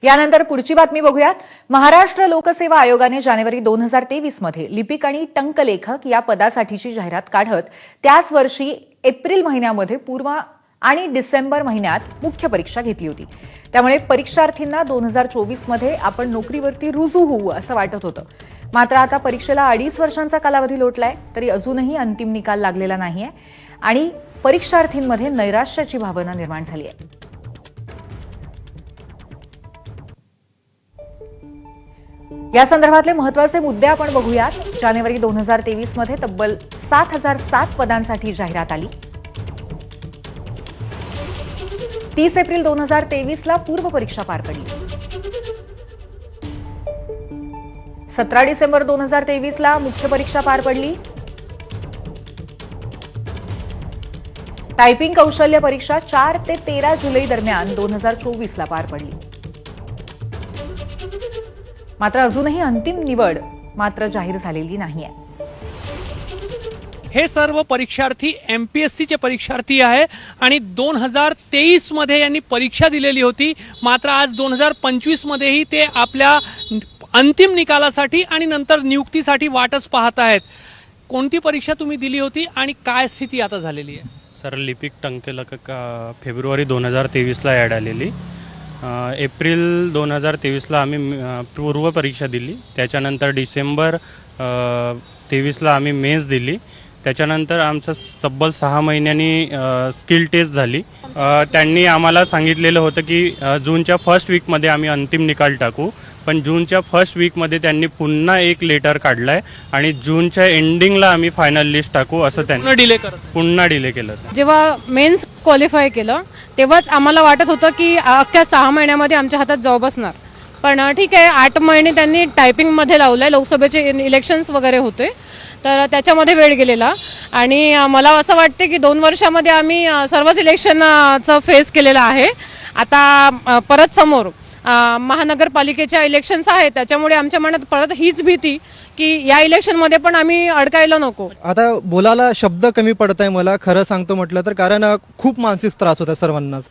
यानंतर पुढची बातमी बघूयात। महाराष्ट्र लोकसेवा आयोगाने जानेवारी 2023 मध्ये लिपिक आणि टंकलेखक या पदासाठीची जाहिरात काढत त्याच वर्षी एप्रिल महिन्यामध्ये पूर्व आणि डिसेंबर महिन्यात मुख्य परीक्षा घेतली होती। त्यामुळे परीक्षार्थींना 2024 मध्ये आपण नोकरीवरती रुजू होऊ असं वाटत होतं। मात्र आता परीक्षेला 2.5 वर्षांचा कालावधी लोटलाय तरी अजूनही अंतिम निकाल लागलेला नाहीये आणि परीक्षार्थींमध्ये नैराश्याची भावना निर्माण झाली आहे। या संदर्भातले महत्त्वाचे मुद्दे आपण बघूयात। जानेवारी 2023 मध्ये तब्बल 7007 पदांसाठी जाहिरात आली। 30 एप्रिल 2023 ला पूर्व परीक्षा पार पडली। 17 डिसेंबर 2023 ला मुख्य परीक्षा पार पडली। टायपिंग कौशल्य परीक्षा 4 ते 13 जुलै दरम्यान 2024 ला पार पडली। मात्र अजूनही अंतिम निवड मात्र जाहीर झालेली नाहीये। हे सर्व परीक्षार्थी एमपीएससीचे परीक्षार्थी आहे आणि 2023 मध्ये यांनी परीक्षा दिलेली होती। मात्र आज 2025 मध्येही ते आपल्या अंतिम निकालासाठी आणि नंतर नियुक्तीसाठी वाटच पाहत आहेत। कोणती परीक्षा तुम्ही दिली होती आणि काय स्थिती आता झालेली आहे? सर, लिपिक टंकलेखक फेब्रुवारी 2023 ला ॲड आलेली। एप्रिल 2023 ला आम्ही पूर्व परीक्षा दिली। त्याच्यानंतर डिसेंबर 23 ला आम्ही मेन्स दिली। त्याच्यानंतर आमचं तब्बल 6 महिन्यांनी स्किल टेस्ट झाली। त्यांनी आम्हाला सांगितलेलं होतं की जूनच्या फर्स्ट वीकमध्ये आम्ही अंतिम निकाल टाकू, पण जूनच्या फर्स्ट वीकमध्ये त्यांनी पुन्हा एक लेटर काढलाय आणि जूनच्या एंडिंगला आम्ही फायनल लिस्ट टाकू असं त्यांनी पुन्हा डिले केलं। जेव्हा मेन्स क्वालिफाय केलं तेव्हाच आम्हाला वाटत होतं की अख्ख्या 6 महिन्यामध्ये आमच्या हातात जॉब असणार, पण ठीक आहे 8 महिने त्यांनी टायपिंगमध्ये लावलंय। लोकसभेचे इलेक्शन्स वगैरे होते तर त्याच्यामध्ये वेळ गेलेला आणि मला असं वाटते की 2 वर्षामध्ये आम्ही सर्वच इलेक्शनचं फेस केलेलं आहे। आता परत समोर महानगरपालिकेच्या इलेक्शन्स आहेत, त्याच्यामुळे आमच्या मनात परत हीच भीती की या इलेक्शनमध्ये पण आम्ही अडकायला नको। आता बोलायला शब्द कमी पडत आहे मला, खरं सांगतो म्हटलं तर, कारण खूप मानसिक त्रास होता सर्वांनाच।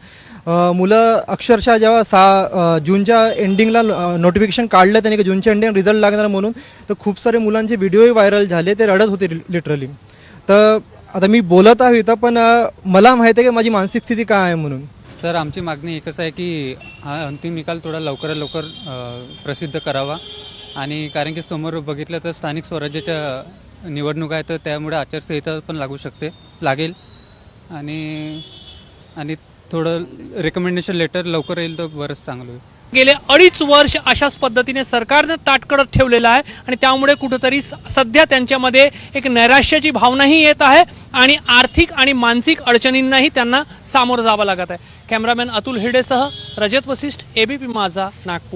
मुलं अक्षरशः जेव्हा 6 जूनच्या एंडिंगला नोटिफिकेशन काढलं त्यांनी की जूनच्या एंडिंग रिझल्ट लागणार म्हणून, तर खूप सारे मुलांचे व्हिडिओही व्हायरल झाले, ते रडत होते लिटरली। तर आता मी बोलत आहे इथं, पण मला माहिती आहे की माझी मानसिक स्थिती काय आहे म्हणून। सर, आमची मागणी एकच आहे की हा अंतिम निकाल थोडा लवकरात लवकर प्रसिद्ध करावा, आणि कारण की समोर बघितलं तर स्थानिक स्वराज्याच्या निवडणूक आहे, तर त्यामुळे आचारसंहिता पण लागेल आणि थोडं रेकमेंडेशन लेटर लवकर येईल तर बरंच चांगलं होईल। गेले 2.5 वर्ष अशाच पद्धतीने सरकारने ताटकळत ठेवलेलं आहे आणि त्यामुळे कुठेतरी सध्या त्यांच्यामध्ये एक नैराश्याची भावनाही येत आहे आणि आर्थिक आणि मानसिक अडचणींनाही त्यांना सामोरं जावं लागत आहे। कॅमेरामॅन अतुल हिरडेसह रजत वशिष्ठ, एबीपी माझा, नागपूर।